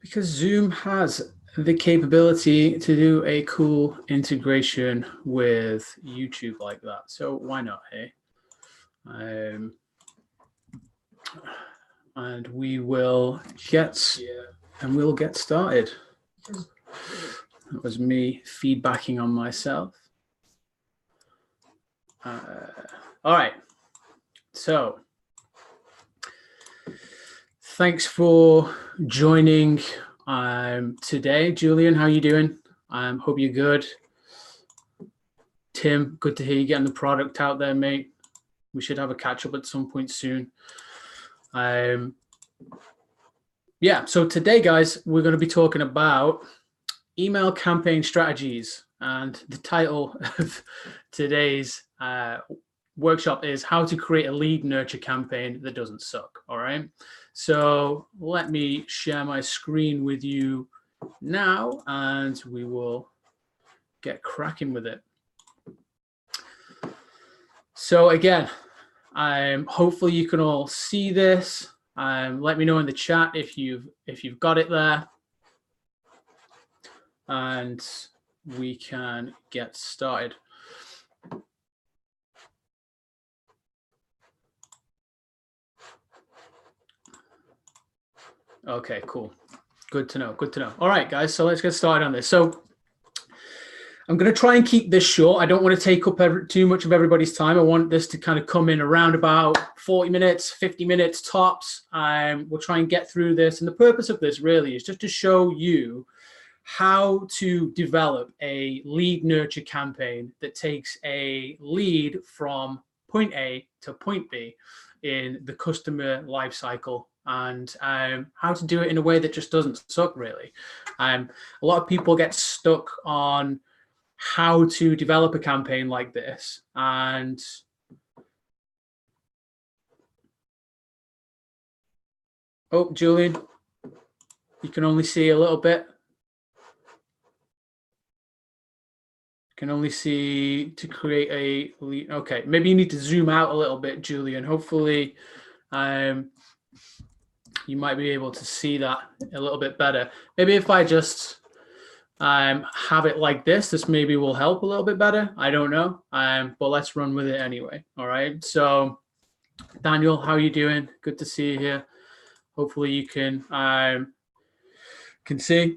Because Zoom has the capability to do a cool integration with YouTube like that. So why not, hey? And we'll get started. That was me feedbacking on myself. All right. So thanks for joining today. Julian, how are you doing? Hope you're good. Tim, good to hear you getting the product out there, mate. We should have a catch up at some point soon. Yeah, so today, guys, we're going to be talking about email campaign strategies. And the title of today's workshop is how to create a lead nurture campaign that doesn't suck. All right. So let me share my screen with you now, and we will get cracking with it. So again, hopefully you can all see this. Let me know in the chat if you've got it there, and we can get started. Okay, cool. Good to know. Good to know. All right, guys. So let's get started on this. So I'm going to try and keep this short. I don't want to take up too much of everybody's time. I want this to kind of come in around about 40 minutes, 50 minutes tops. We'll try and get through this. And the purpose of this really is just to show you how to develop a lead nurture campaign that takes a lead from point A to point B in the customer lifecycle, and how to do it in a way that just doesn't suck, really. A lot of people get stuck on how to develop a campaign like this. And oh, Julian, you can only see a little bit. Can only see to create a lead. Okay, maybe you need to zoom out a little bit, Julian. Hopefully you might be able to see that a little bit better. Maybe if I just have it like this maybe will help a little bit better. I don't know, but let's run with it anyway. All right. So Daniel, how are you doing? Good to see you here. Hopefully you can see.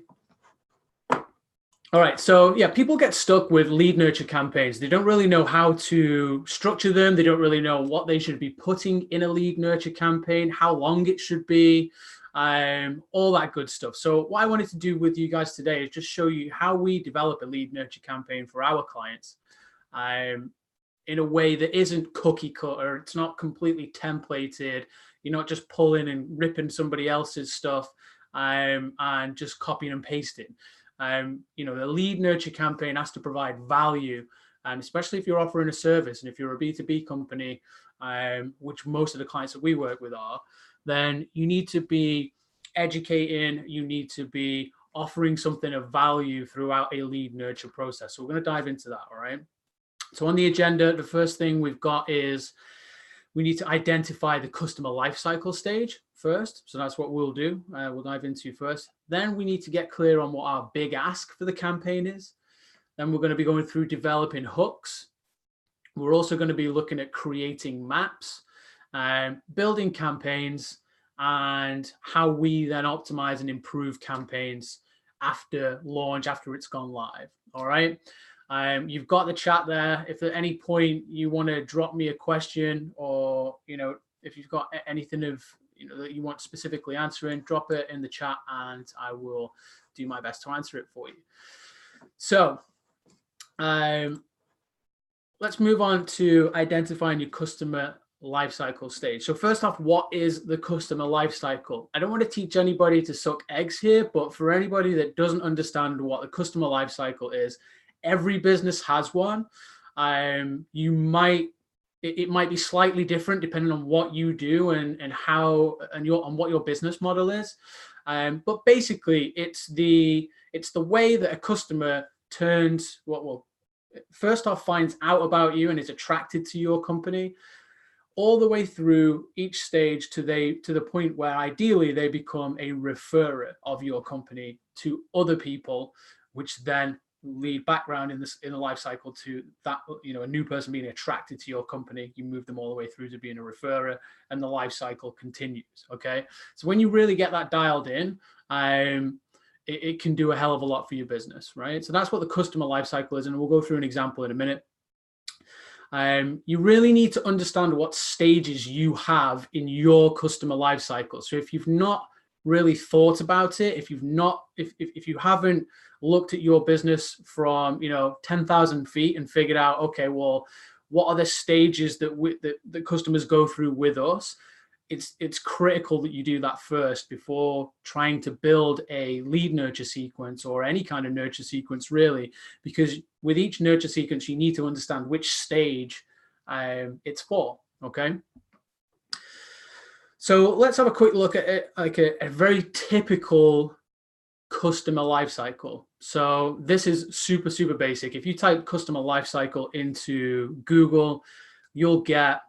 All right. So yeah, people get stuck with lead nurture campaigns. They don't really know how to structure them. They don't really know what they should be putting in a lead nurture campaign, how long it should be, all that good stuff. So what I wanted to do with you guys today is just show you how we develop a lead nurture campaign for our clients in a way that isn't cookie cutter. It's not completely templated. You're not just pulling and ripping somebody else's stuff and just copying and pasting. The lead nurture campaign has to provide value, and especially if you're offering a service and if you're a B2B company, which most of the clients that we work with are, then you need to be educating, you need to be offering something of value throughout a lead nurture process. So we're going to dive into that, all right? So on the agenda, the first thing we've got is we need to identify the customer lifecycle stage first. So that's what we'll do. We'll dive into first. Then we need to get clear on what our big ask for the campaign is. Then we're going to be going through developing hooks. We're also going to be looking at creating maps, building campaigns, and how we then optimize and improve campaigns after launch, after it's gone live. All right. You've got the chat there. If at any point you want to drop me a question, or if you've got anything that you want specifically answering, drop it in the chat and I will do my best to answer it for you. So let's move on to identifying your customer lifecycle stage. So first off, what is the customer lifecycle? I don't want to teach anybody to suck eggs here, but for anybody that doesn't understand what the customer lifecycle is, every business has one. It might be slightly different depending on what you do and what your business model is. But basically, it's the way that a customer first off finds out about you and is attracted to your company, all the way through each stage to the point where ideally they become a referrer of your company to other people, which then lead background in the life cycle to that, a new person being attracted to your company. You move them all the way through to being a referrer, and the life cycle continues. Okay, so when you really get that dialed in, it can do a hell of a lot for your business, right? So that's what the customer life cycle is, and we'll go through an example in a minute. You really need to understand what stages you have in your customer life cycle. So if you've not really thought about it, if you haven't looked at your business from 10,000 feet and figured out, okay, well, what are the stages that the customers go through with us? It's critical that you do that first before trying to build a lead nurture sequence or any kind of nurture sequence, really, because with each nurture sequence, you need to understand which stage it's for. Okay. So let's have a quick look at it, like a very typical customer lifecycle. So this is super, super basic. If you type customer lifecycle into Google, you'll get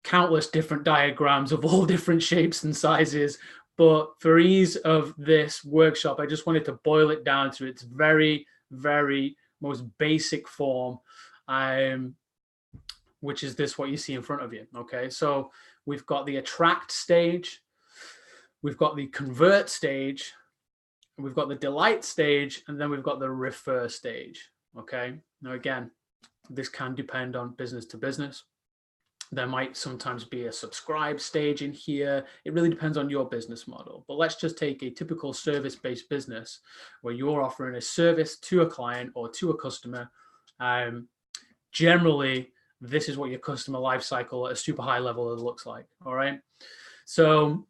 countless different diagrams of all different shapes and sizes. But for ease of this workshop, I just wanted to boil it down to its very, very most basic form, which is what you see in front of you. Okay, so we've got the attract stage, we've got the convert stage, we've got the delight stage, and then we've got the refer stage. Okay, now again, this can depend on business to business. There might sometimes be a subscribe stage in here. It really depends on your business model. But let's just take a typical service-based business where you're offering a service to a client or to a customer. Generally, this is what your customer life cycle at a super high level looks like. All right. So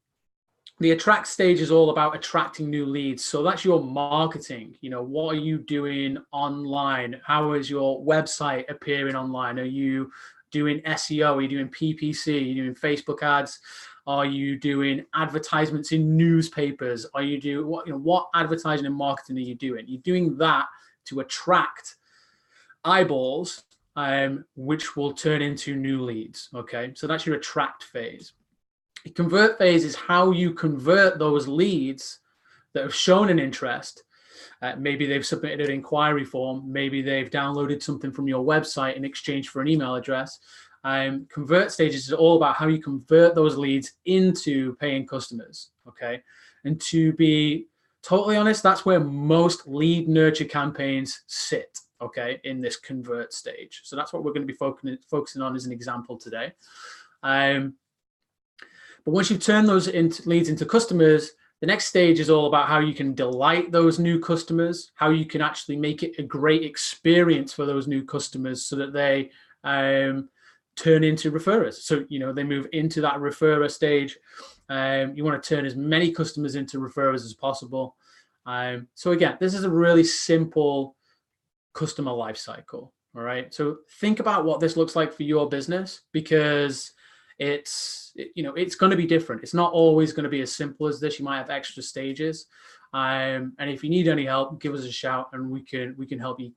the attract stage is all about attracting new leads. So that's your marketing. What are you doing online? How is your website appearing online? Are you doing SEO? Are you doing PPC? Are you doing Facebook ads? Are you doing advertisements in newspapers? Are you doing what advertising and marketing are you doing? You're doing that to attract eyeballs, which will turn into new leads. Okay, so that's your attract phase. The convert phase is how you convert those leads that have shown an interest. Maybe they've submitted an inquiry form. Maybe they've downloaded something from your website in exchange for an email address. Convert stages is all about how you convert those leads into paying customers. Okay, and to be totally honest, that's where most lead nurture campaigns sit. Okay, in this convert stage. So that's what we're going to be focusing on as an example today. But once you've turned those leads into customers, the next stage is all about how you can delight those new customers, how you can actually make it a great experience for those new customers so that they turn into referrers. So, they move into that referrer stage. You want to turn as many customers into referrers as possible. So again, this is a really simple customer life cycle. All right. So think about what this looks like for your business, because it's going to be different. It's not always going to be as simple as this. You might have extra stages. And if you need any help, give us a shout and we can help you,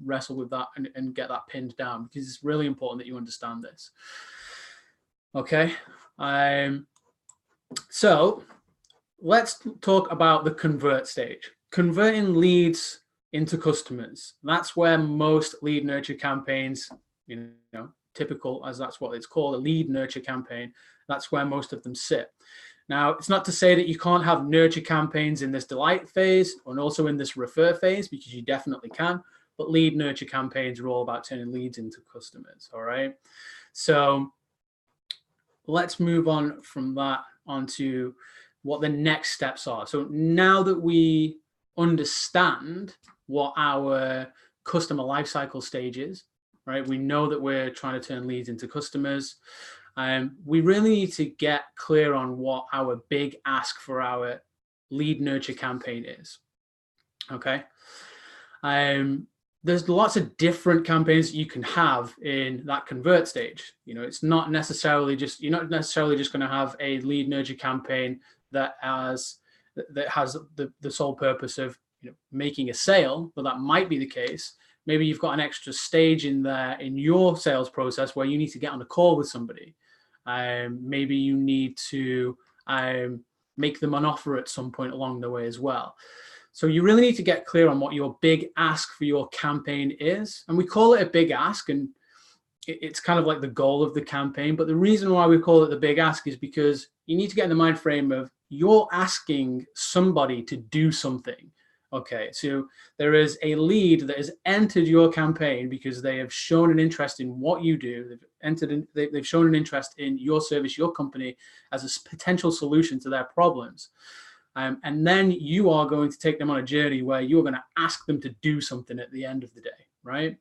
wrestle with that and get that pinned down, because it's really important that you understand this. Okay. So let's talk about the convert stage. Converting leads into customers. That's where most lead nurture campaigns, typical, as that's what it's called, a lead nurture campaign, that's where most of them sit. Now, it's not to say that you can't have nurture campaigns in this delight phase and also in this refer phase, because you definitely can, but lead nurture campaigns are all about turning leads into customers. All right. So let's move on from that onto what the next steps are. So now that we understand what our customer lifecycle stage is, right? We know that we're trying to turn leads into customers. We really need to get clear on what our big ask for our lead nurture campaign is. Okay. There's lots of different campaigns that you can have in that convert stage. It's not necessarily just, you're not necessarily just going to have a lead nurture campaign that has the sole purpose of making a sale, but that might be the case. Maybe you've got an extra stage in there in your sales process where you need to get on a call with somebody. Maybe you need to make them an offer at some point along the way as well. So you really need to get clear on what your big ask for your campaign is. And we call it a big ask, and it's kind of like the goal of the campaign. But the reason why we call it the big ask is because you need to get in the mind frame of you're asking somebody to do something. Okay, so there is a lead that has entered your campaign because they have shown an interest in what you do. They've shown an interest in your service, your company, as a potential solution to their problems. And then you are going to take them on a journey where you're going to ask them to do something at the end of the day, right?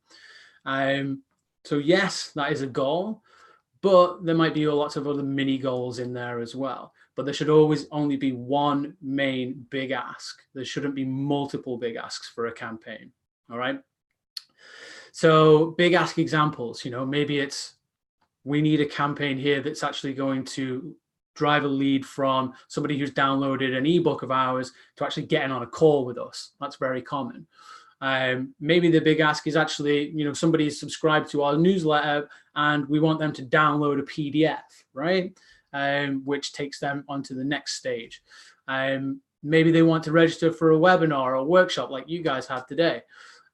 So yes, that is a goal, but there might be lots of other mini goals in there as well. But there should always only be one main big ask. There shouldn't be multiple big asks for a campaign, all right? So big ask examples, maybe it's, we need a campaign here that's actually going to drive a lead from somebody who's downloaded an ebook of ours to actually getting on a call with us. That's very common. Maybe the big ask is actually, somebody is subscribed to our newsletter and we want them to download a PDF, right? Which takes them onto the next stage. Maybe they want to register for a webinar or a workshop like you guys have today.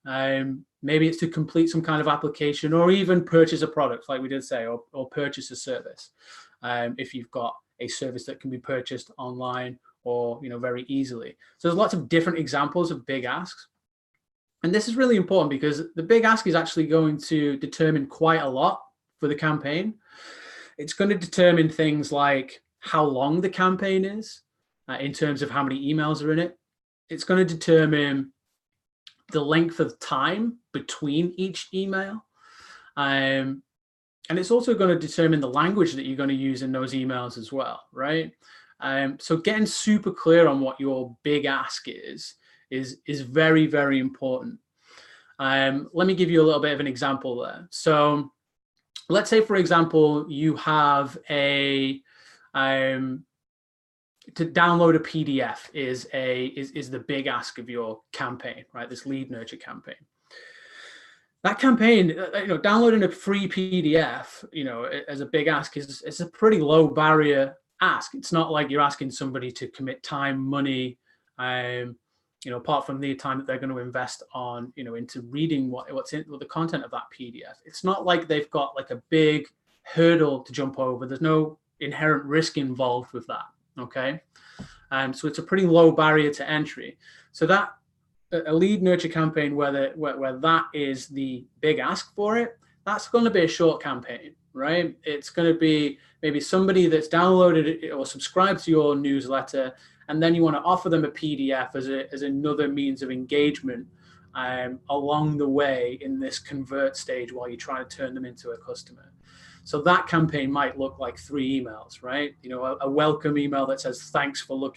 Maybe it's to complete some kind of application or even purchase a product, like we did say, or purchase a service. If you've got a service that can be purchased online or very easily. So there's lots of different examples of big asks. And this is really important because the big ask is actually going to determine quite a lot for the campaign. It's going to determine things like how long the campaign is in terms of how many emails are in it. It's going to determine the length of time between each email. And it's also going to determine the language that you're going to use in those emails as well, right? So getting super clear on what your big ask is very, very important. Let me give you a little bit of an example there. So let's say, for example, you have to download a PDF is the big ask of your campaign, right? This lead nurture campaign. That campaign, downloading a free PDF, as a big ask is a pretty low barrier ask. It's not like you're asking somebody to commit time, money, apart from the time that they're going to invest on, into reading what's in the content of that PDF. It's not like they've got like a big hurdle to jump over. There's no inherent risk involved with that. Okay. So it's a pretty low barrier to entry. So that a lead nurture campaign where that is the big ask for it, that's going to be a short campaign, right? It's going to be maybe somebody that's downloaded or subscribed to your newsletter, and then you want to offer them a PDF as another means of engagement along the way in this convert stage while you're trying to turn them into a customer. So that campaign might look like 3 emails, right? A welcome email that says, thanks for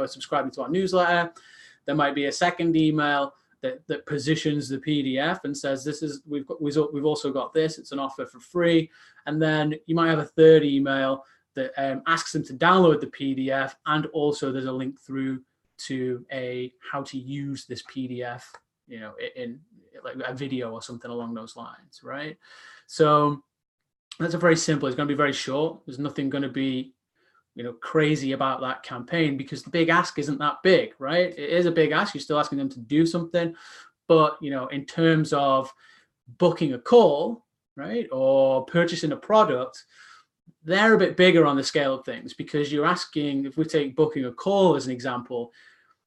subscribing to our newsletter. There might be a second email that positions the PDF and says, we've also got this, it's an offer for free. And then you might have a third email that asks them to download the PDF, and also there's a link through to how to use this PDF, in like a video or something along those lines, right? So that's a very simple. It's going to be very short. There's nothing going to be crazy about that campaign because the big ask isn't that big, right? It is a big ask. You're still asking them to do something, but in terms of booking a call, right, or purchasing a product, they're a bit bigger on the scale of things because you're asking, if we take booking a call as an example,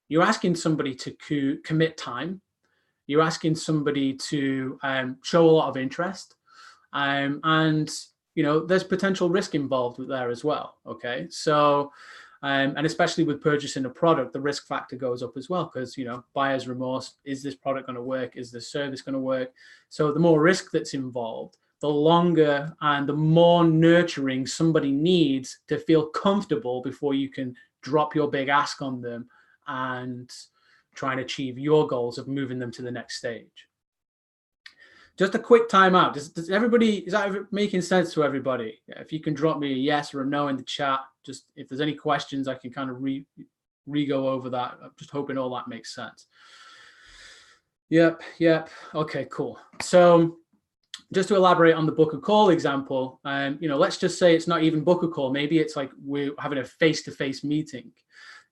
you're asking somebody to commit time. You're asking somebody to show a lot of interest, and there's potential risk involved with there as well. Okay, so and especially with purchasing a product, the risk factor goes up as well because buyer's remorse. Is this product going to work? Is this service going to work? So the more risk that's involved, the longer and the more nurturing somebody needs to feel comfortable before you can drop your big ask on them and try and achieve your goals of moving them to the next stage. Just a quick timeout. Is that making sense to everybody? If you can drop me a yes or a no in the chat, just if there's any questions, I can kind of re-go over that. I'm just hoping all that makes sense. Yep. Okay, cool. So just to elaborate on the book a call example, let's just say it's not even book a call. Maybe it's like we're having a face-to-face meeting.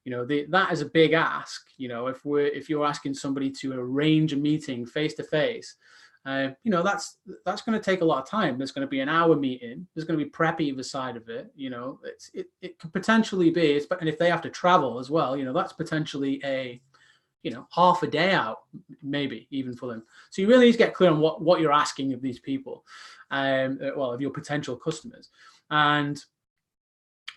That is a big ask. If you're asking somebody to arrange a meeting face-to-face, that's going to take a lot of time. There's going to be an hour meeting. There's going to be prep either side of it. It could potentially be, and if they have to travel as well, that's potentially a half a day out, maybe even for them. So you really need to get clear on what you're asking of these people, of your potential customers. And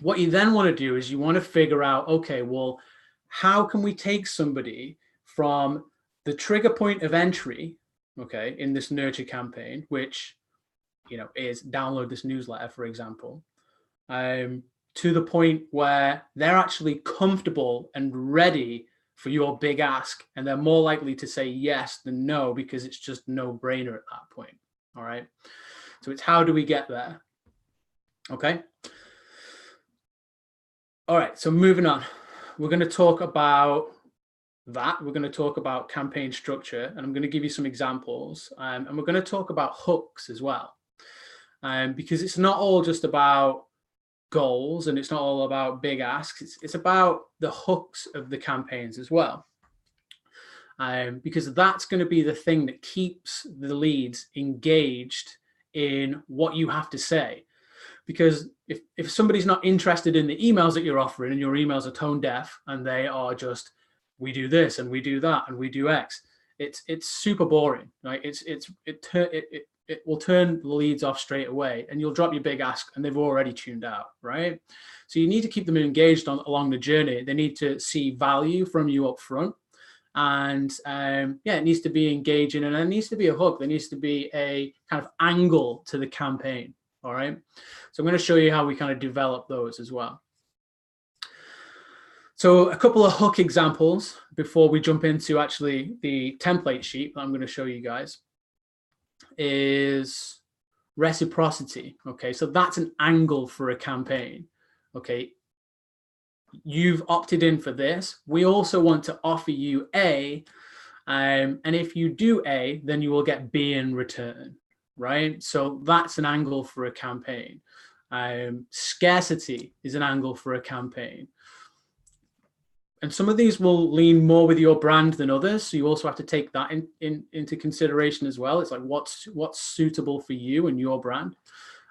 what you then want to do is you want to figure out, okay, well, how can we take somebody from the trigger point of entry, okay, in this nurture campaign, which, is download this newsletter, for example, to the point where they're actually comfortable and ready for your big ask, and they're more likely to say yes than no, because it's just no brainer at that point. All right. So it's how do we get there? Okay. All right. So moving on, we're going to talk about that. We're going to talk about campaign structure, and I'm going to give you some examples, and we're going to talk about hooks as well, because it's not all just about goals, and it's not all about big asks. It's about the hooks of the campaigns as well, because that's going to be the thing that keeps the leads engaged in what you have to say. Because if somebody's not interested in the emails that you're offering, and your emails are tone deaf, and they are just, we do this and we do that and we do X, it's super boring, right? It will turn the leads off straight away, and you'll drop your big ask and they've already tuned out, right? So you need to keep them engaged along the journey. They need to see value from you up front. And it needs to be engaging, and there needs to be a hook. There needs to be a kind of angle to the campaign. All right. So I'm going to show you how we kind of develop those as well. So a couple of hook examples before we jump into actually the template sheet that I'm going to show you guys is reciprocity. Okay. So that's an angle for a campaign. Okay. You've opted in for this. We also want to offer you A, and if you do A, then you will get B in return. Right? So that's an angle for a campaign. Scarcity is an angle for a campaign. And some of these will lean more with your brand than others. So you also have to take that into consideration as well. It's like what's suitable for you and your brand.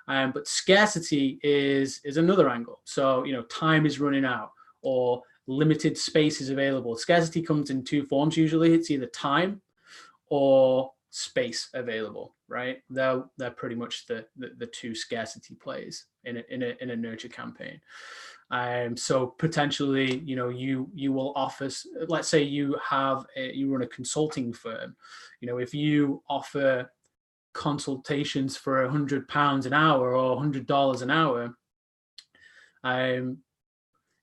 But scarcity is another angle. So, time is running out, or limited space is available. Scarcity comes in two forms usually. It's either time or space available, right? They're pretty much the two scarcity plays in a nurture campaign. So potentially, you will offer, let's say you run a consulting firm, if you offer consultations for £100 an hour or $100 an hour,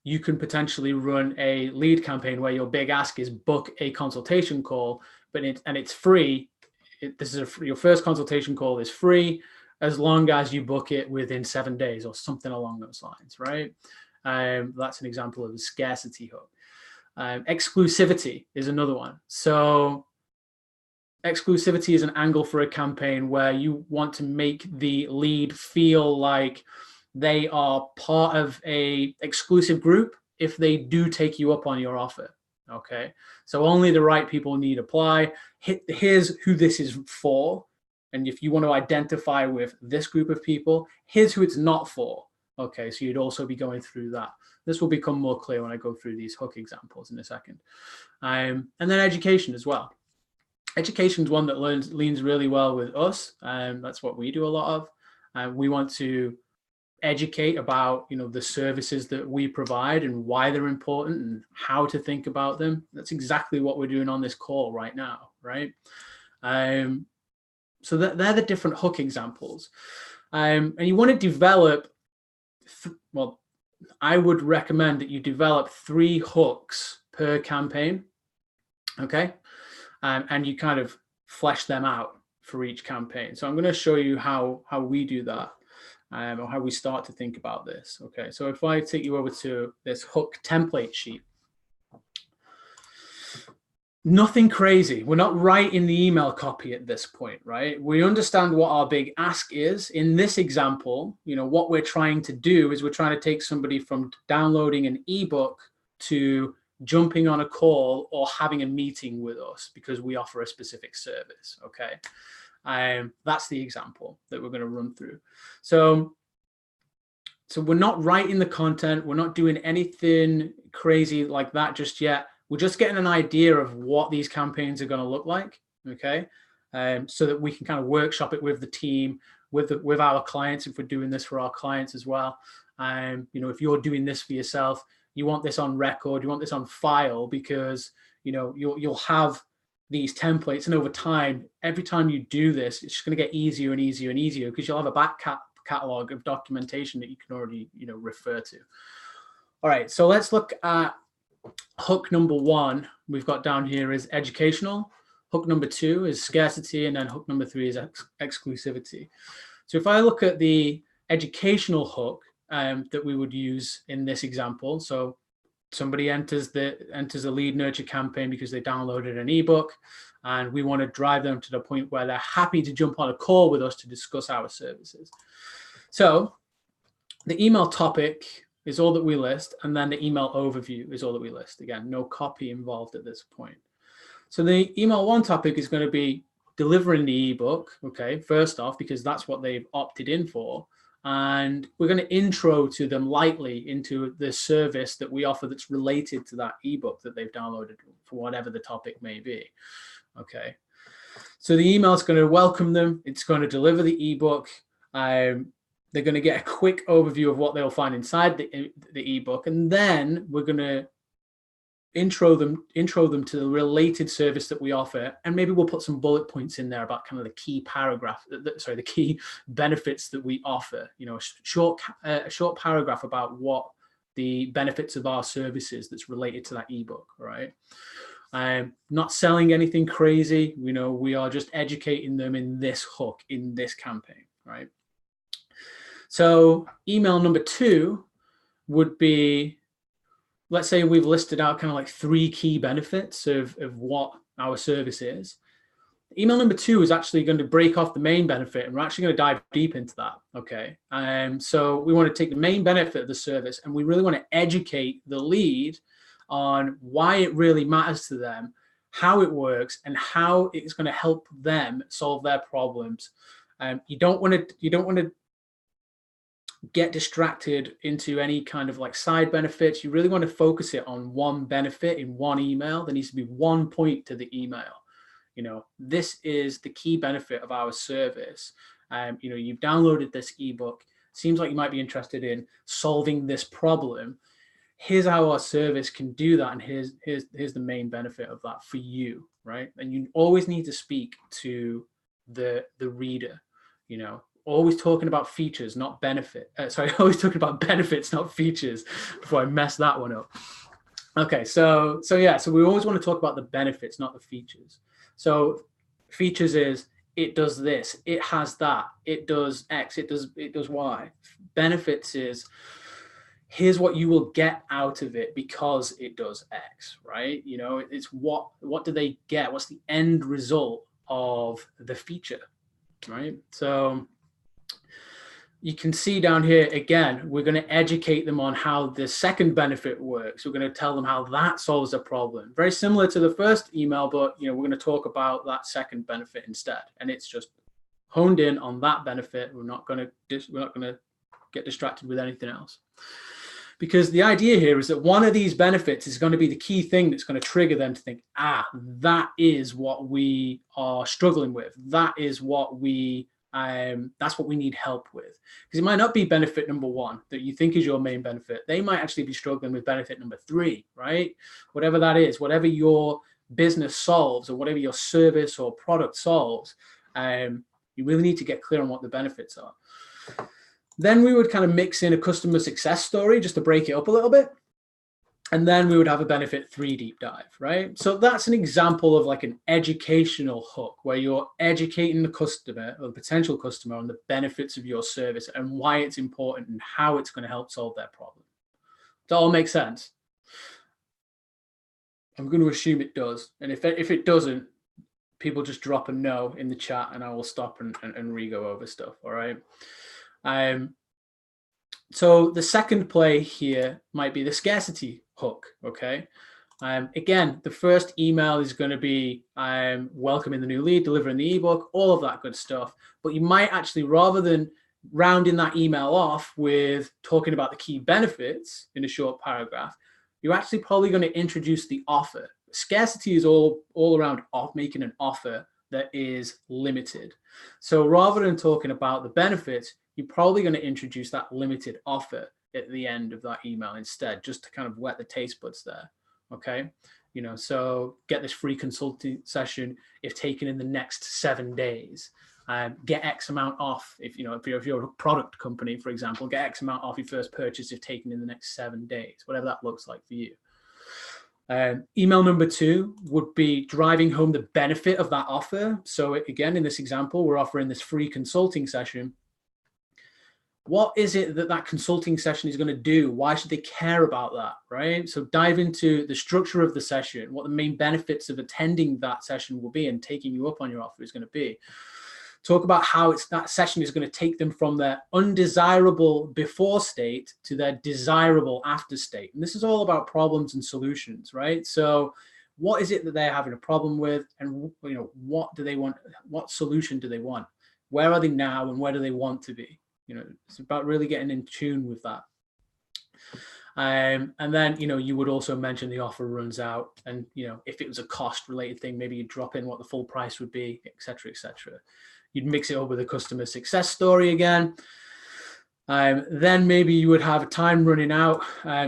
you can potentially run a lead campaign where your big ask is book a consultation call, and it's free. Your first consultation call is free as long as you book it within 7 days or something along those lines, right? That's an example of a scarcity hook. Exclusivity is another one. So exclusivity is an angle for a campaign where you want to make the lead feel like they are part of a exclusive group if they do take you up on your offer. Okay, so only the right people need apply. Here's who this is for. And if you want to identify with this group of people, here's who it's not for. Okay, so you'd also be going through that. This will become more clear when I go through these hook examples in a second. And then education as well. Education is one that leans really well with us. That's what we do a lot of. We want to educate about the services that we provide and why they're important and how to think about them. That's exactly what we're doing on this call right now, right? So they're the different hook examples, and you want to develop. I would recommend that you develop 3 hooks per campaign, okay, and you kind of flesh them out for each campaign. So I'm going to show you how we do that. Or how we start to think about this. Okay, so if I take you over to this hook template sheet. Nothing crazy. We're not writing the email copy at this point, right? We understand what our big ask is. In this example, what we're trying to do is we're trying to take somebody from downloading an ebook to jumping on a call or having a meeting with us because we offer a specific service. Okay. That's the example that we're going to run through. So we're not writing the content. We're not doing anything crazy like that just yet. We're just getting an idea of what these campaigns are going to look like, okay? So that we can kind of workshop it with the team, with our clients, if we're doing this for our clients as well. If you're doing this for yourself, you want this on record, you want this on file, because you'll have these templates, and over time, every time you do this, it's just going to get easier and easier and easier, because you'll have a back catalog of documentation that you can already refer to. All right, so let's look at hook number 1 we've got down here is educational. Hook number 2 is scarcity, and then hook number 3 is exclusivity. So if I look at the educational hook that we would use in this example, so somebody enters a lead nurture campaign because they downloaded an ebook, and we want to drive them to the point where they're happy to jump on a call with us to discuss our services. So the email topic is all that we list, and then the email overview is all that we list. Again, no copy involved at this point. So the email 1 topic is going to be delivering the ebook, okay, first off, because that's what they've opted in for. And we're going to intro to them lightly into the service that we offer that's related to that ebook that they've downloaded, for whatever the topic may be. Okay. So the email is going to welcome them. It's going to deliver the ebook. They're going to get a quick overview of what they'll find inside the ebook, and then we're going to intro them to the related service that we offer, and maybe we'll put some bullet points in there about kind of the key the key benefits that we offer. A short paragraph about what the benefits of our services that's related to that ebook. Right. I'm not selling anything crazy. We are just educating them in this hook, in this campaign. Right. So email number 2 would be, let's say we've listed out kind of like 3 key benefits of what our service is. Email number 2 is actually going to break off the main benefit, and we're actually going to dive deep into that. Okay. So we want to take the main benefit of the service, and we really want to educate the lead on why it really matters to them, how it works, and how it's going to help them solve their problems. You don't want to get distracted into any kind of like side benefits. You really want to focus it on one benefit in one email. There needs to be one point to the email. This is the key benefit of our service. You've downloaded this ebook. Seems like you might be interested in solving this problem. Here's how our service can do that, and here's the main benefit of that for you, right? And you always need to speak to the reader. Always talking about features, not benefit. Always talking about benefits, not features, before I mess that one up. Okay, so we always want to talk about the benefits, not the features. So features is, it does this, it has that, it does X, it does Y. Benefits is, here's what you will get out of it because it does X, right? It's what do they get? What's the end result of the feature, right? So you can see down here, again, we're going to educate them on how the second benefit works. We're going to tell them how that solves a problem. Very similar to the first email, but we're going to talk about that second benefit instead. And it's just honed in on that benefit. We're not going to get distracted with anything else. Because the idea here is that one of these benefits is going to be the key thing that's going to trigger them to think, that is what we are struggling with. That is what that's what we need help with. Because it might not be benefit number 1 that you think is your main benefit. They might actually be struggling with benefit number 3, right? Whatever that is, whatever your business solves or whatever your service or product solves, you really need to get clear on what the benefits are. Then we would kind of mix in a customer success story just to break it up a little bit. And then we would have a benefit 3 deep dive, right? So that's an example of like an educational hook where you're educating the customer or the potential customer on the benefits of your service and why it's important and how it's going to help solve their problem. Does that all make sense? I'm going to assume it does. And if it doesn't, people just drop a no in the chat and I will stop and re-go over stuff. All right. So the second play here might be the scarcity hook. Okay. Again, the first email is going to be welcoming the new lead, delivering the ebook, all of that good stuff. But you might actually, rather than rounding that email off with talking about the key benefits in a short paragraph, you're actually probably going to introduce the offer. Scarcity is all around making an offer that is limited. So rather than talking about the benefits, you're probably going to introduce that limited offer at the end of that email instead, just to kind of wet the taste buds there. Okay. So get this free consulting session if taken in the next 7 days. Get X amount off if you're a product company, for example, get X amount off your first purchase if taken in the next 7 days, whatever that looks like for you. Email number 2 would be driving home the benefit of that offer. So again, in this example, we're offering this free consulting session. What is it that consulting session is going to do? Why should they care about that, right? So dive into the structure of the session, what the main benefits of attending that session will be and taking you up on your offer is going to be. Talk about how that session is going to take them from their undesirable before state to their desirable after state. And this is all about problems and solutions, right? So what is it that they're having a problem with, and what do they want? What solution do they want? Where are they now and where do they want to be? It's about really getting in tune with that. And then, you would also mention the offer runs out, and, if it was a cost related thing, maybe you drop in what the full price would be, et cetera, et cetera. You'd mix it up with a customer success story again. Then maybe you would have time running out.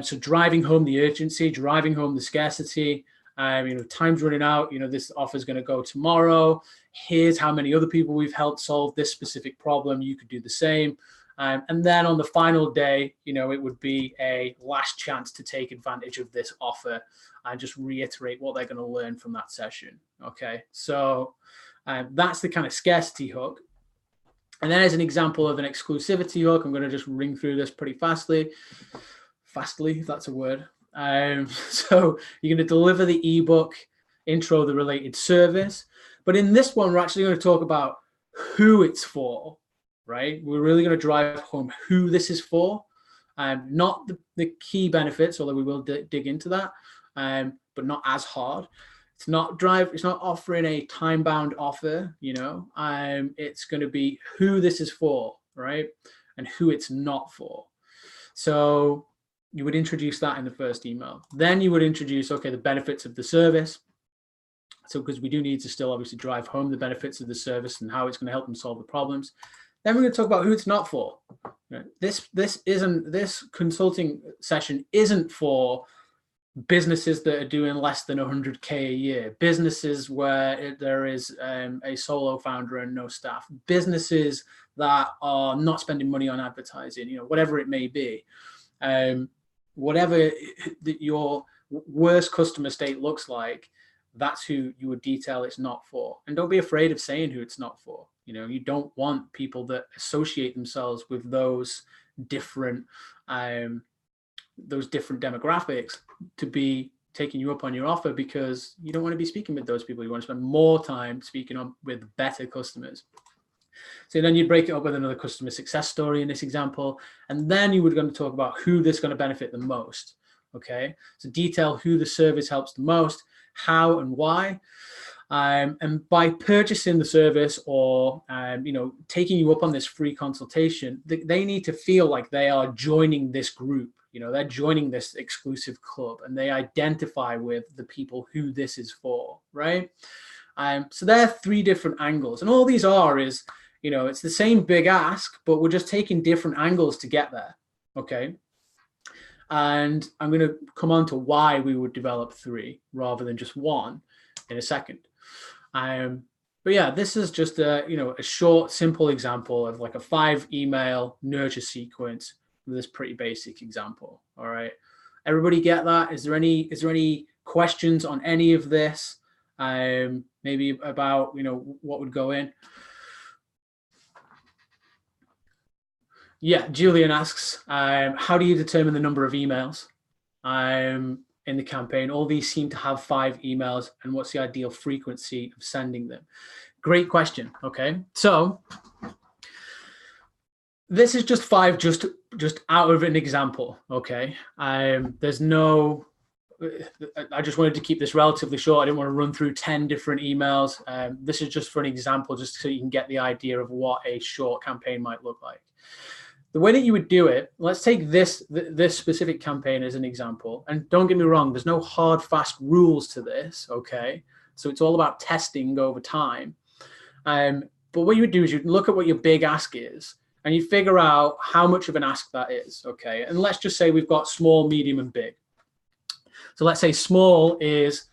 So driving home the urgency, driving home the scarcity. Time's running out. This offer is going to go tomorrow. Here's how many other people we've helped solve this specific problem. You could do the same. And then on the final day, it would be a last chance to take advantage of this offer and just reiterate what they're going to learn from that session. Okay, so that's the kind of scarcity hook. And then as an example of an exclusivity hook, I'm going to just ring through this pretty fastly, if that's a word. So you're going to deliver the ebook, intro the related service. But in this one, we're actually going to talk about who it's for, right? We're really going to drive home who this is for, not the key benefits, although we will dig into that, but not as hard. It's not offering a time-bound offer, it's going to be who this is for, right? And who it's not for. So you would introduce that in the first email. Then you would introduce, the benefits of the service. So because we do need to still obviously drive home the benefits of the service and how it's going to help them solve the problems. Then we're going to talk about who it's not for. This consulting session isn't for businesses that are doing less than 100K a year, businesses where there is a solo founder and no staff, businesses that are not spending money on advertising, whatever it may be. Whatever your worst customer state looks like, that's who you would detail it's not for. And don't be afraid of saying who it's not for. You don't want people that associate themselves with those different demographics to be taking you up on your offer, because you don't want to be speaking with those people. You want to spend more time speaking with better customers. So then you'd break it up with another customer success story in this example, and then you were going to talk about who this is going to benefit the most. Okay, so detail who the service helps the most, how and why. And by purchasing the service or taking you up on this free consultation, they need to feel like they are joining this group. They're joining this exclusive club, and they identify with the people who this is for, right? So there are 3 different angles, and all these is it's the same big ask, but we're just taking different angles to get there. Okay. And I'm going to come on to why we would develop 3 rather than just 1 in a second. But yeah, this is just a short, simple example of like a 5 email nurture sequence with this pretty basic example. All right, everybody get that? Is there any questions on any of this? Maybe about what would go in? Yeah, Julian asks, how do you determine the number of emails? in the campaign. All these seem to have 5 emails, and what's the ideal frequency of sending them? Great question. Okay, so this is just 5, just out of an example. Okay, there's no. I just wanted to keep this relatively short. I didn't want to run through 10 different emails. This is just for an example, just so you can get the idea of what a short campaign might look like. The way that you would do it, let's take this specific campaign as an example. And don't get me wrong, there's no hard, fast rules to this, okay? So it's all about testing over time. But what you would do is you'd look at what your big ask is, and you figure out how much of an ask that is, okay? And let's just say we've got small, medium, and big. So let's say small is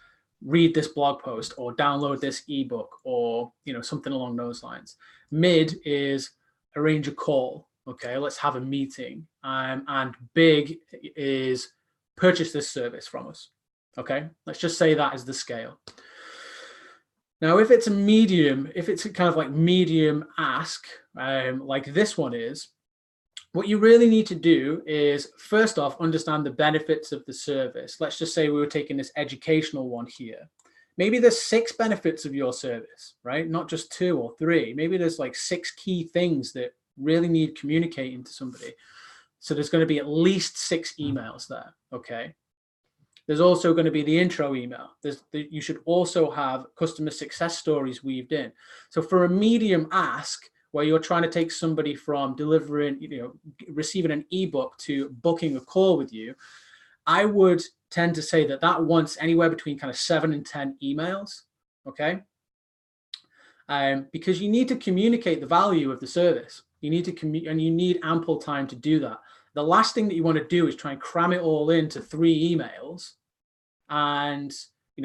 read this blog post or download this ebook or something along those lines. Mid is arrange a call. Okay, let's have a meeting. And big is purchase this service from us. Okay, let's just say that is the scale. Now, if it's a medium, if it's a kind of like medium ask, like this one is, what you really need to do is, first off, understand the benefits of the service. Let's just say we were taking this educational one here. Maybe there's 6 benefits of your service, right? Not just 2 or 3. Maybe there's like 6 key things that really need communicating to somebody. So there's going to be at least 6 emails there, okay? There's also going to be the intro email. You should also have customer success stories weaved in. So for a medium ask, where you're trying to take somebody from delivering, receiving an ebook to booking a call with you, I would tend to say that wants anywhere between kind of 7 and 10 emails, okay? Because you need to communicate the value of the service. You need to and you need ample time to do that. The last thing that you want to do is try and cram it all into 3 emails, and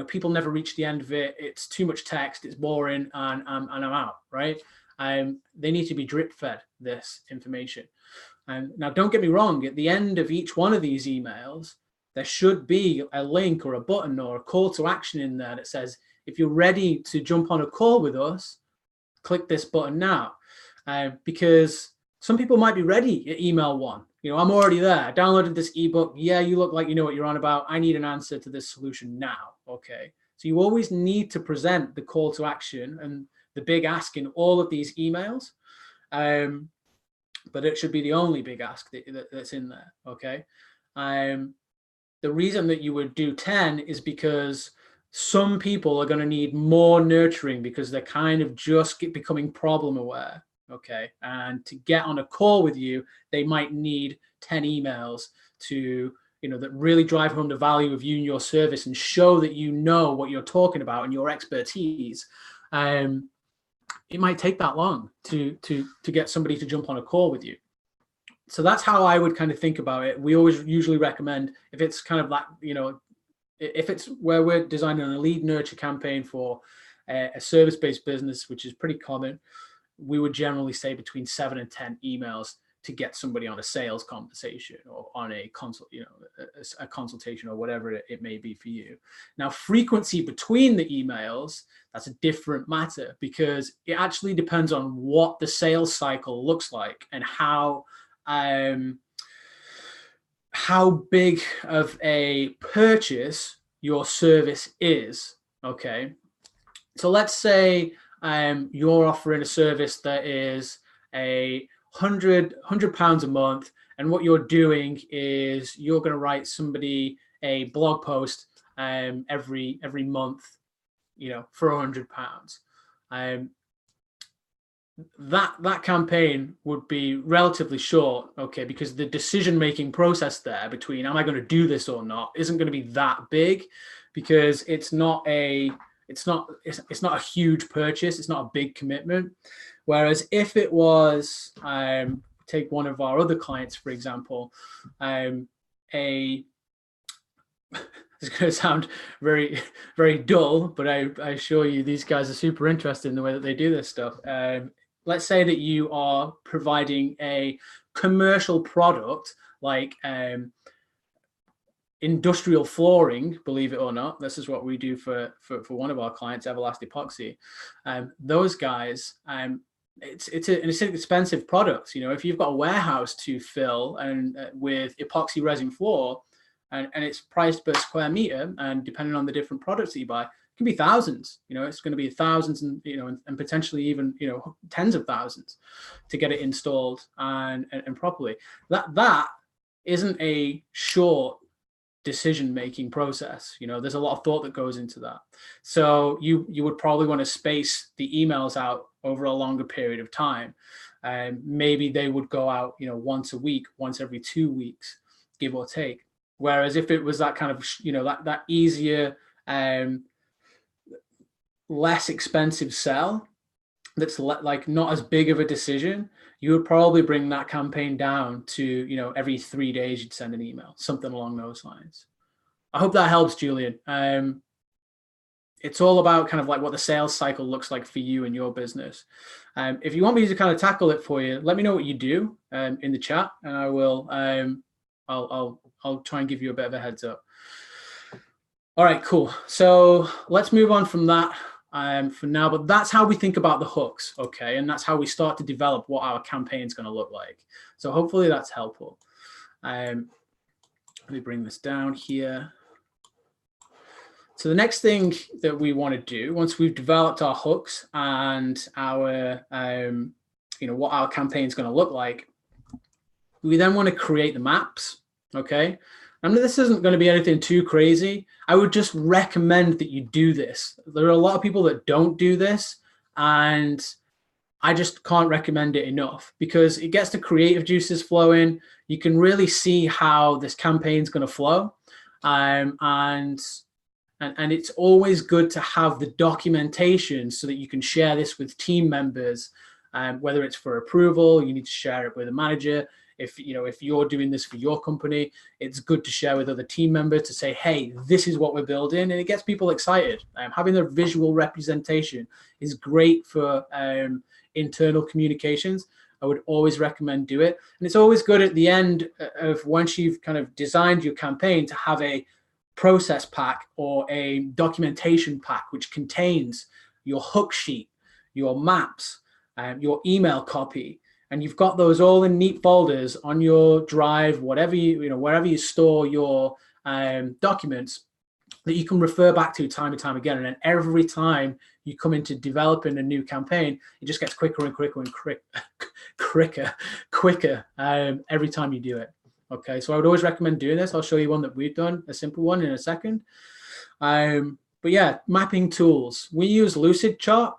people never reach the end of it. It's too much text. It's boring, and I'm out, right? They need to be drip fed this information. Now, don't get me wrong, at the end of each one of these emails, there should be a link or a button or a call to action in there that says, if you're ready to jump on a call with us, click this button now. Because some people might be ready at email 1. I'm already there. I downloaded this ebook. Yeah, you look like you know what you're on about. I need an answer to this solution now. Okay. So you always need to present the call to action and the big ask in all of these emails. But it should be the only big ask that's in there. Okay. The reason that you would do 10 is because some people are going to need more nurturing because they're kind of just becoming problem aware. Okay. And to get on a call with you, they might need 10 emails to, that really drive home the value of you and your service and show that you know what you're talking about and your expertise. It might take that long to get somebody to jump on a call with you. So that's how I would kind of think about it. We always usually recommend, if it's kind of like, if it's where we're designing a lead nurture campaign for a service-based business, which is pretty common, we would generally say between 7 and 10 emails to get somebody on a sales conversation or on a a consultation or whatever it may be for you. Now, frequency between the emails, that's a different matter because it actually depends on what the sales cycle looks like and how big of a purchase your service is. Okay. So let's say you're offering a service that is £100 a month, and what you're doing is you're going to write somebody a blog post every month, for £100. That campaign would be relatively short, okay, because the decision-making process there between am I going to do this or not isn't going to be that big, because it's not a huge purchase, it's not a big commitment. Whereas if it was, take one of our other clients, for example, it's going to sound very, very dull, but I assure you these guys are super interested in the way that they do this stuff. Let's say that you are providing a commercial product like industrial flooring, believe it or not. This is what we do for one of our clients, Everlast Epoxy. Those guys, it's an expensive product. If you've got a warehouse to fill and with epoxy resin floor, and it's priced per square meter, and depending on the different products that you buy, it can be thousands. It's going to be thousands, and and potentially even tens of thousands to get it installed and properly. That isn't a short decision-making process. There's a lot of thought that goes into that. So you would probably want to space the emails out over a longer period of time. Maybe they would go out, once a week, once every 2 weeks, give or take. Whereas if it was that kind of, that easier, less expensive sell, that's like not as big of a decision, you would probably bring that campaign down to, every 3 days you'd send an email, something along those lines. I hope that helps, Julian. It's all about kind of like what the sales cycle looks like for you and your business. If you want me to kind of tackle it for you, let me know what you do in the chat, and I will. I'll try and give you a bit of a heads up. All right, cool. So let's move on from that for now. But that's how we think about the hooks, okay? And that's how we start to develop what our campaign is going to look like. So hopefully that's helpful. Let me bring this down here. So the next thing that we want to do, once we've developed our hooks and our, what our campaign is going to look like, we then want to create the maps, okay? And this isn't going to be anything too crazy. I would just recommend that you do this. There are a lot of people that don't do this, and I just can't recommend it enough, because it gets the creative juices flowing. You can really see how this campaign is going to flow, and it's always good to have the documentation so that you can share this with team members, whether it's for approval, you need to share it with a manager. If you're doing this for your company, it's good to share with other team members to say, hey, this is what we're building, and it gets people excited. Having the visual representation is great for internal communications. I would always recommend do it. And it's always good at the end of once you've kind of designed your campaign to have a process pack or a documentation pack which contains your hook sheet, your maps, your email copy, and you've got those all in neat folders on your drive, whatever wherever you store your documents, that you can refer back to time and time again. And then every time you come into developing a new campaign, it just gets quicker and quicker and quicker every time you do it. Okay, so I would always recommend doing this. I'll show you one that we've done, a simple one, in a second. But yeah, mapping tools. We use Lucidchart.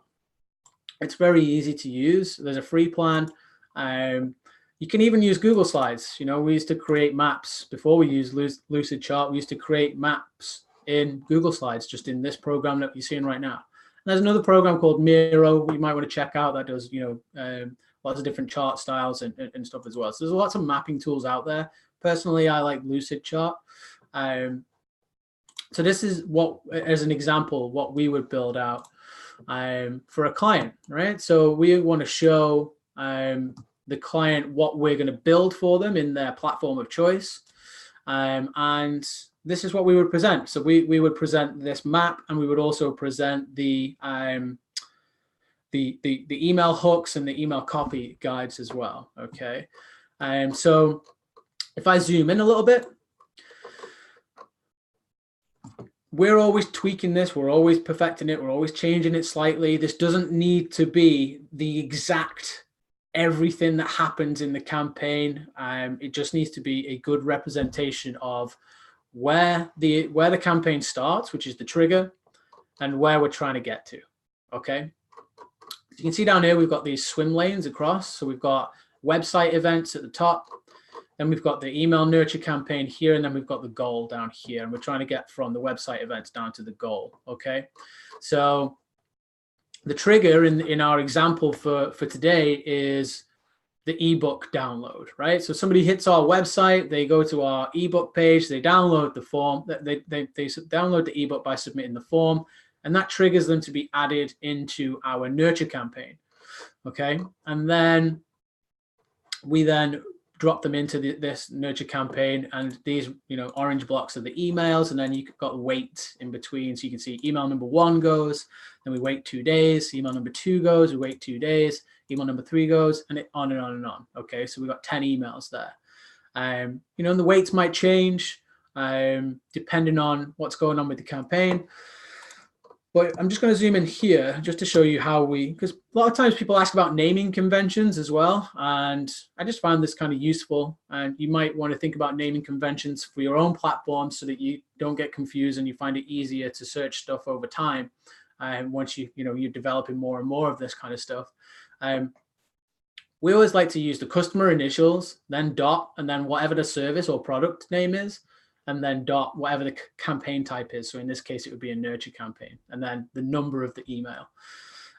It's very easy to use. There's a free plan. You can even use Google Slides. We used to create maps before we used Lucidchart. We used to create maps in Google Slides, just in this program that you're seeing right now. And there's another program called Miro you might want to check out that does, lots of different chart styles and stuff as well. So there's lots of mapping tools out there. Personally, I like Lucidchart. So this is what, as an example, what we would build out for a client, right? So we want to show the client what we're going to build for them in their platform of choice. And this is what we would present. So we would present this map, and we would also present the email hooks and the email copy guides as well. Okay. So if I zoom in a little bit, we're always tweaking this. We're always perfecting it. We're always changing it slightly. This doesn't need to be the exact everything that happens in the campaign. It just needs to be a good representation of where the campaign starts, which is the trigger, and where we're trying to get to. Okay. You can see down here, we've got these swim lanes across. So we've got website events at the top. Then we've got the email nurture campaign here, and then we've got the goal down here. And we're trying to get from the website events down to the goal. Okay. So the trigger in our example for today is the ebook download, right? So somebody hits our website, they go to our ebook page, they download the form, they download the ebook by submitting the form, and that triggers them to be added into our nurture campaign. Okay. And then we then drop them into this nurture campaign, and these orange blocks are the emails, and then you've got weight in between, so you can see email number 1 goes, then we wait 2 days, email number 2 goes, we wait 2 days, email number 3 goes, and on and on and on. Okay, so we've got 10 emails there. And the weights might change. depending on what's going on with the campaign. But I'm just going to zoom in here just to show you how because a lot of times people ask about naming conventions as well. And I just find this kind of useful. And you might want to think about naming conventions for your own platform so that you don't get confused and you find it easier to search stuff over time. And once you're developing more and more of this kind of stuff. We always like to use the customer initials, then dot, and then whatever the service or product name is, and then dot, whatever the campaign type is. So in this case, it would be a nurture campaign, and then the number of the email.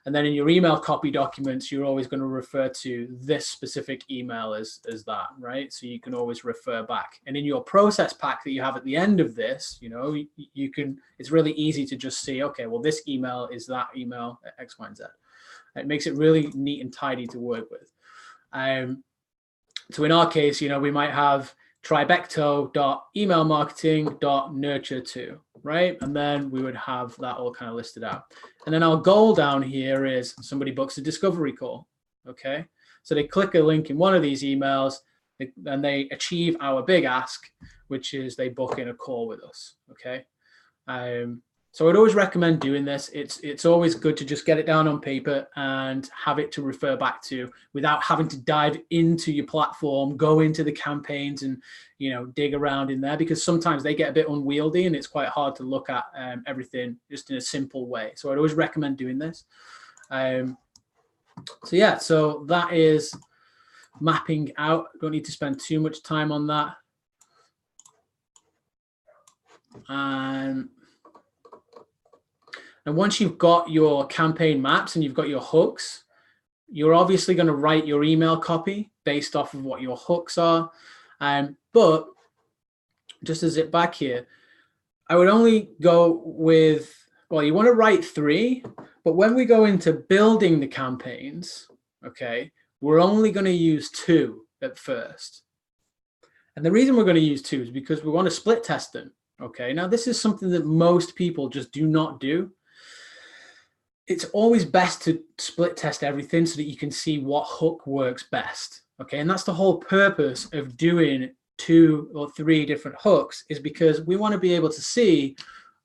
And then in your email copy documents, you're always going to refer to this specific email as that, right? So you can always refer back. And in your process pack that you have at the end of this, you can, it's really easy to just see, okay, well, this email is that email at X, Y, and Z. It makes it really neat and tidy to work with. So in our case, we might have tribecto.emailmarketing.nurture2, right? And then we would have that all kind of listed out. And then our goal down here is somebody books a discovery call, okay? So they click a link in one of these emails and they achieve our big ask, which is they book in a call with us, okay? So I'd always recommend doing this. It's always good to just get it down on paper and have it to refer back to without having to dive into your platform, go into the campaigns and, dig around in there, because sometimes they get a bit unwieldy and it's quite hard to look at everything just in a simple way. So I'd always recommend doing this. So that is mapping out. Don't need to spend too much time on that. And once you've got your campaign maps and you've got your hooks, you're obviously going to write your email copy based off of what your hooks are. But just to zip back here, I would only go with, well, you want to write 3, but when we go into building the campaigns, okay, we're only going to use 2 at first. And the reason we're going to use 2 is because we want to split test them. Okay, now this is something that most people just do not do. It's always best to split test everything so that you can see what hook works best. Okay, and that's the whole purpose of doing 2 or 3 different hooks, is because we want to be able to see,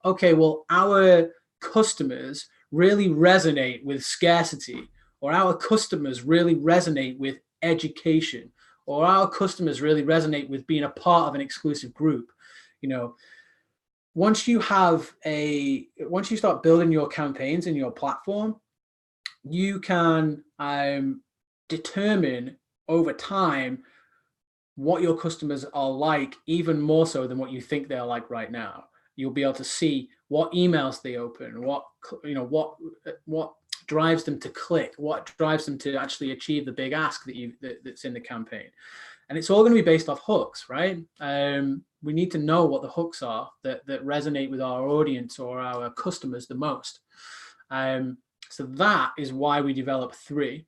okay, well, our customers really resonate with scarcity, or our customers really resonate with education, or our customers really resonate with being a part of an exclusive group. Once you start building your campaigns in your platform, you can determine over time what your customers are like, even more so than what you think they're like right now. You'll be able to see what emails they open, what drives them to click, what drives them to actually achieve the big ask that's in the campaign. And it's all going to be based off hooks, right? We need to know what the hooks are that resonate with our audience or our customers the most. So that is why we develop 3.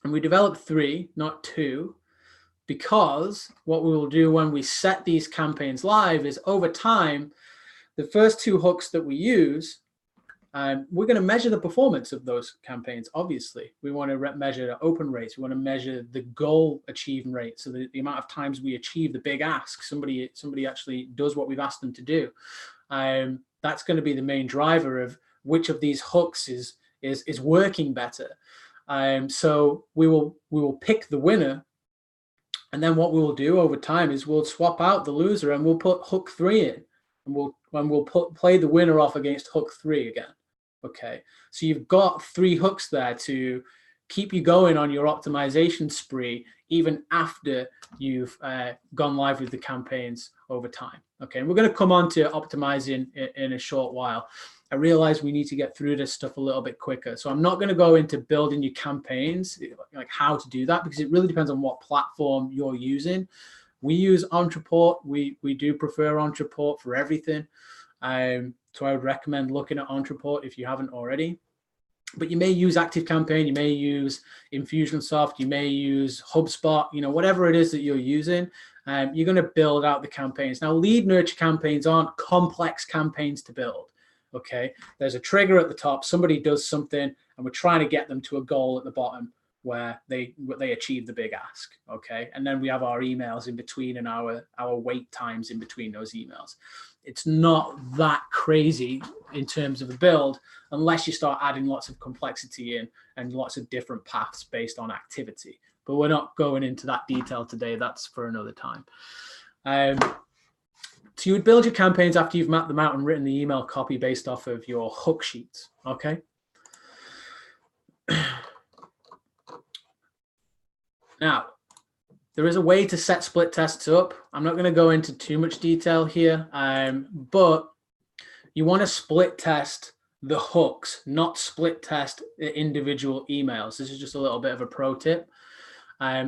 And we develop 3, not 2, because what we will do when we set these campaigns live is over time, the first 2 hooks that we use, we're going to measure the performance of those campaigns. Obviously, we want to measure the open rates. We want to measure the goal achievement rate, so the amount of times we achieve the big ask. Somebody actually does what we've asked them to do. That's going to be the main driver of which of these hooks is working better. So we will pick the winner, and then what we will do over time is we'll swap out the loser and we'll put hook 3 in, and we'll play the winner off against hook 3 again. Okay, so you've got 3 hooks there to keep you going on your optimization spree, even after you've gone live with the campaigns over time. Okay, and we're going to come on to optimizing in a short while. I realize we need to get through this stuff a little bit quicker. So I'm not going to go into building your campaigns, like how to do that, because it really depends on what platform you're using. We use Ontraport. We do prefer Ontraport for everything. So I would recommend looking at Ontraport if you haven't already. But you may use ActiveCampaign, you may use Infusionsoft, you may use HubSpot, whatever it is that you're using. You're going to build out the campaigns. Now, lead nurture campaigns aren't complex campaigns to build. Okay, there's a trigger at the top. Somebody does something, and we're trying to get them to a goal at the bottom. where they achieve the big ask. Okay, and then we have our emails in between and our wait times in between those emails. It's not that crazy in terms of the build unless you start adding lots of complexity in and lots of different paths based on activity. But we're not going into that detail today. That's for another time. So you would build your campaigns after you've mapped them out and written the email copy based off of your hook sheets. Okay. Now, there is a way to set split tests up. I'm not going to go into too much detail here, but you want to split test the hooks, not split test the individual emails. This is just a little bit of a pro tip.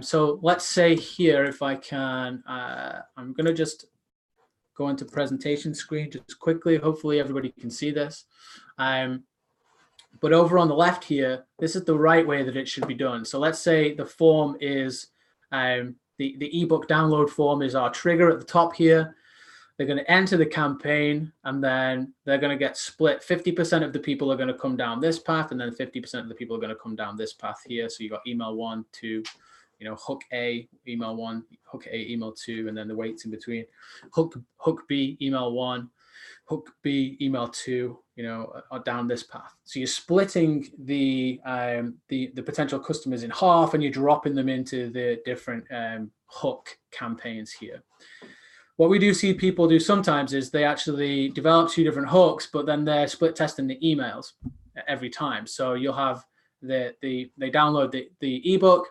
So let's say here, if I can, I'm going to just go into presentation screen just quickly. Hopefully everybody can see this. But over on the left here, this is the right way that it should be done. So let's say the form is, the ebook download form is our trigger at the top here. They're going to enter the campaign, and then they're going to get split. 50% of the people are going to come down this path, and then 50% of the people are going to come down this path here. So you got email 1, 2, hook A, email 1, hook A, email 2, and then the weights in between. Hook B, email 1, hook B, email 2, down this path. So you're splitting the potential customers in half, and you're dropping them into the different hook campaigns here. What we do see people do sometimes is they actually develop 2 different hooks, but then they're split testing the emails every time. So you'll have they download the ebook,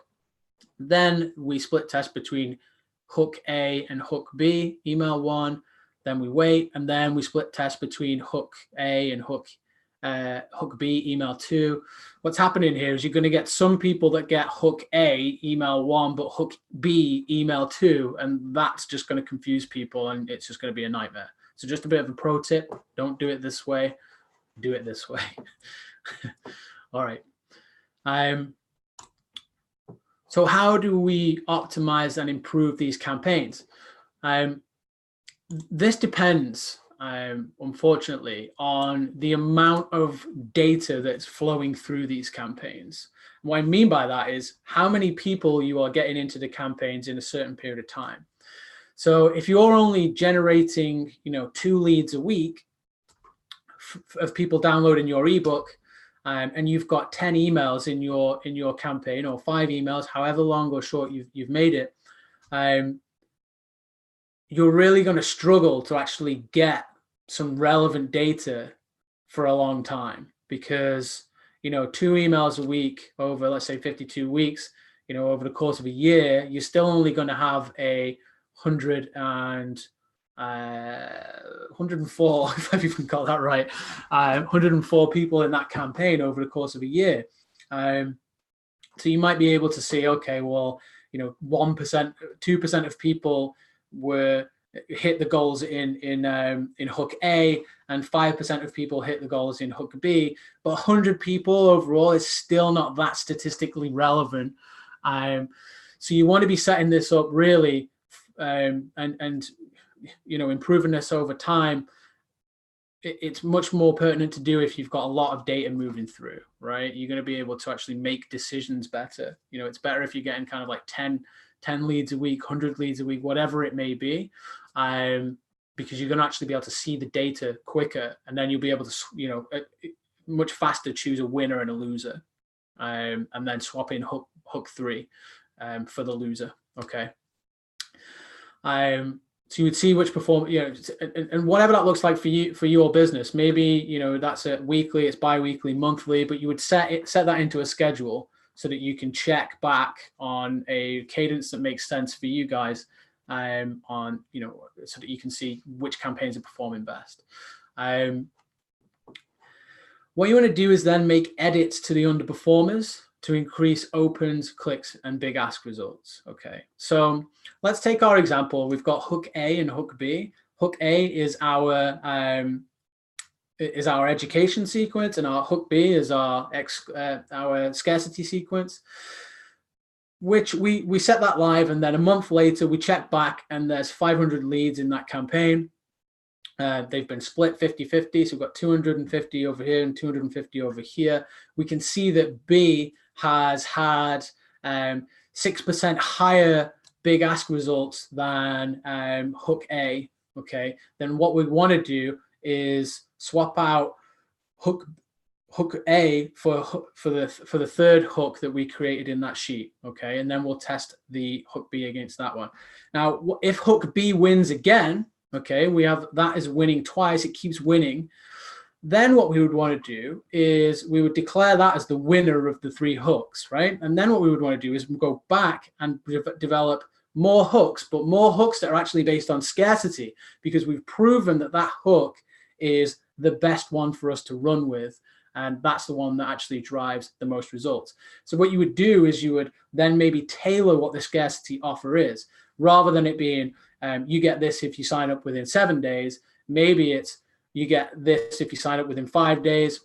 then we split test between hook A and hook B, email 1, then we wait, and then we split test between hook A and hook B, email 2. What's happening here is you're going to get some people that get hook A, email 1, but hook B, email 2, and that's just going to confuse people, and it's just going to be a nightmare. So just a bit of a pro tip: don't do it this way, do it this way. All right. So how do we optimize and improve these campaigns? This depends, unfortunately, on the amount of data that's flowing through these campaigns. What I mean by that is how many people you are getting into the campaigns in a certain period of time. So if you're only generating, 2 leads a week of people downloading your ebook, and you've got 10 emails in your campaign, or 5 emails, however long or short you've made it, you're really going to struggle to actually get some relevant data for a long time, because 2 emails a week over, let's say, 52 weeks, over the course of a year, you're still only going to have 104, if I've even got that right, 104 people in that campaign over the course of a year. So you might be able to see, okay, well, 1%, 2% of people hit the goals in hook A, and 5% of people hit the goals in hook B, but 100 people overall is still not that statistically relevant. So you want to be setting this up really, and improving this over time. It's much more pertinent to do if you've got a lot of data moving through, right? You're going to be able to actually make decisions better. It's better if you're getting kind of like 10 leads a week, 100 leads a week, whatever it may be, because you're going to actually be able to see the data quicker, and then you'll be able to, much faster choose a winner and a loser, and then swap in hook 3 for the loser. Okay. So you would see which perform, and whatever that looks like for your business. Maybe, that's a weekly, it's bi-weekly, monthly, but you would set that into a schedule so that you can check back on a cadence that makes sense for you guys, so that you can see which campaigns are performing best. What you want to do is then make edits to the underperformers to increase opens, clicks, and big ask results. Okay, so let's take our example. We've got hook A and hook B. Hook A is our education sequence, and our hook B is our scarcity sequence, which we set that live, and then a month later we check back, and there's 500 leads in that campaign. They've been split 50-50, so we've got 250 over here and 250 over here. We can see that B has had 6% higher big ask results than hook A, okay, then what we want to do is swap out hook A for the third hook that we created in that sheet, okay, and then we'll test the hook B against that one. Now, if hook B wins again, okay, we have that is winning twice, it keeps winning. Then what we would want to do is we would declare that as the winner of the 3 hooks, right? And then what we would want to do is go back and develop more hooks, but more hooks that are actually based on scarcity, because we've proven that that hook is the best one for us to run with. And that's the one that actually drives the most results. So what you would do is you would then maybe tailor what the scarcity offer is, rather than it being, you get this if you sign up within 7 days. Maybe it's, you get this if you sign up within 5 days.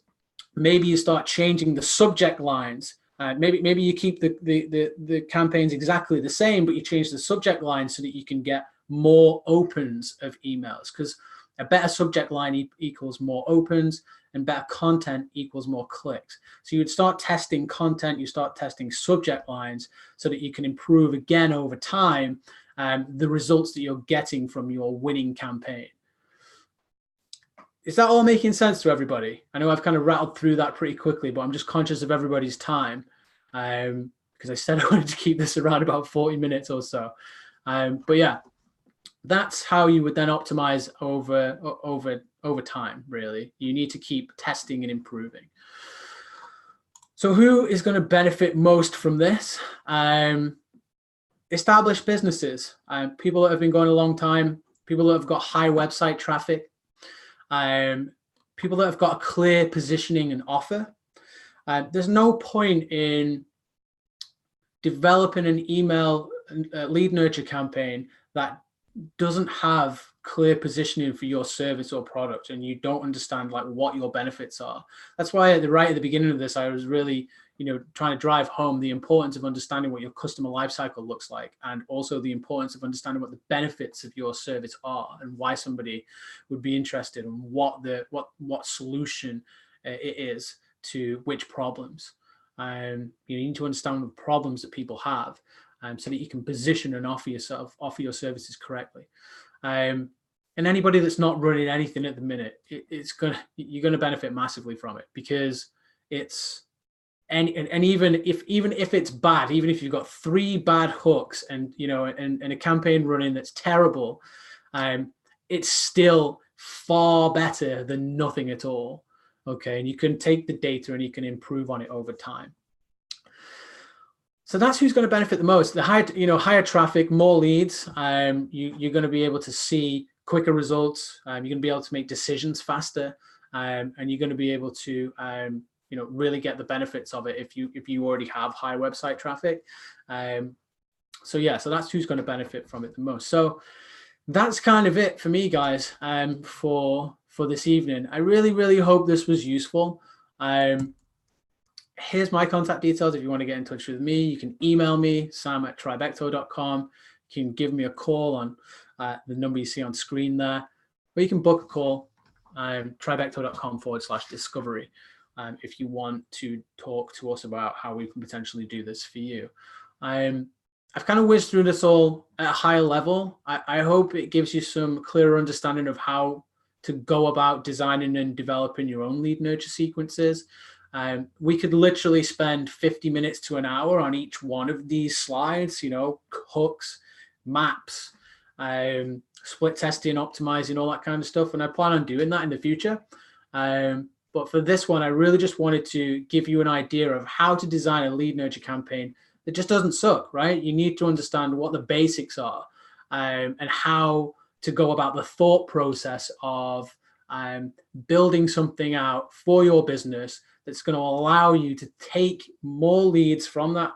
Maybe you start changing the subject lines. Maybe you keep the campaigns exactly the same, but you change the subject line so that you can get more opens of emails, because a better subject line equals more opens, and better content equals more clicks. So you would start testing content, you start testing subject lines so that you can improve again over time the results that you're getting from your winning campaign. Is that all making sense to everybody? I know I've kind of rattled through that pretty quickly, but I'm just conscious of everybody's time because I said I wanted to keep this around about 40 minutes or so. But yeah, that's how you would then optimize over time, really. You need to keep testing and improving. So who is going to benefit most from this? Established businesses, people that have been going a long time, people that have got high website traffic, people that have got a clear positioning and offer. There's no point in developing an email lead nurture campaign that doesn't have clear positioning for your service or product, and you don't understand like what your benefits are. That's why at the beginning of this, I was really, trying to drive home the importance of understanding what your customer lifecycle looks like, and also the importance of understanding what the benefits of your service are and why somebody would be interested, and what solution it is to which problems. You need to understand the problems that people have, so that you can position and offer your services correctly. And anybody that's not running anything at the minute, you're gonna benefit massively from it, because it's and even if it's bad, even if you've got 3 bad hooks and and a campaign running that's terrible, it's still far better than nothing at all. Okay, and you can take the data and you can improve on it over time. So that's who's going to benefit the most. The higher traffic, more leads. You're going to be able to see quicker results. You're going to be able to make decisions faster, and you're going to be able to really get the benefits of it if you already have high website traffic. So that's who's going to benefit from it the most. So that's kind of it for me, guys. For this evening, I really hope this was useful. Here's my contact details. If you want to get in touch with me, you can email me, sam@tribecto.com. You can give me a call on the number you see on screen there, or you can book a call, tribecto.com/discovery, if you want to talk to us about how we can potentially do this for you. I've kind of whizzed through this all at a higher level. I hope it gives you some clearer understanding of how to go about designing and developing your own lead nurture sequences. We could literally spend 50 minutes to an hour on each one of these slides, hooks, maps, split testing, optimizing, all that kind of stuff. And I plan on doing that in the future. But for this one, I really just wanted to give you an idea of how to design a lead nurture campaign that just doesn't suck, right? You need to understand what the basics are, and how to go about the thought process of building something out for your business that's going to allow you to take more leads from that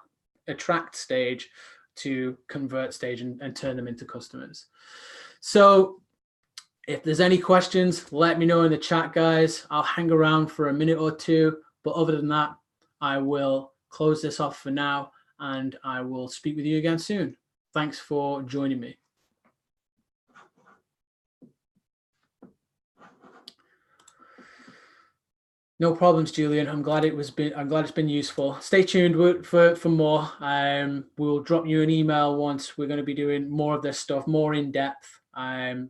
attract stage to convert stage and turn them into customers. So if there's any questions, let me know in the chat, guys. I'll hang around for a minute or two, but other than that, I will close this off for now, and I will speak with you again soon. Thanks for joining me. No problems, Julian. I'm glad it's been useful. Stay tuned for more. We'll drop you an email once we're going to be doing more of this stuff, more in depth. Yeah,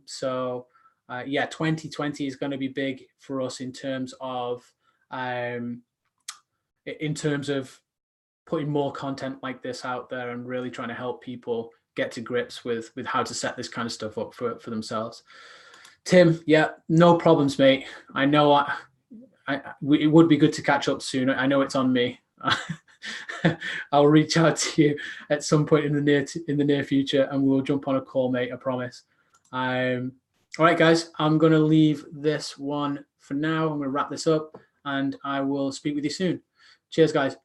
2020 is going to be big for us um, in terms of putting more content like this out there and really trying to help people get to grips with how to set this kind of stuff up for themselves. Tim, yeah, no problems, mate. I know it would be good to catch up soon. I know it's on me. I'll reach out to you at some point in the near future, and we'll jump on a call, mate. I promise. All right, guys, I'm going to leave this one for now. I'm going to wrap this up, and I will speak with you soon. Cheers, guys.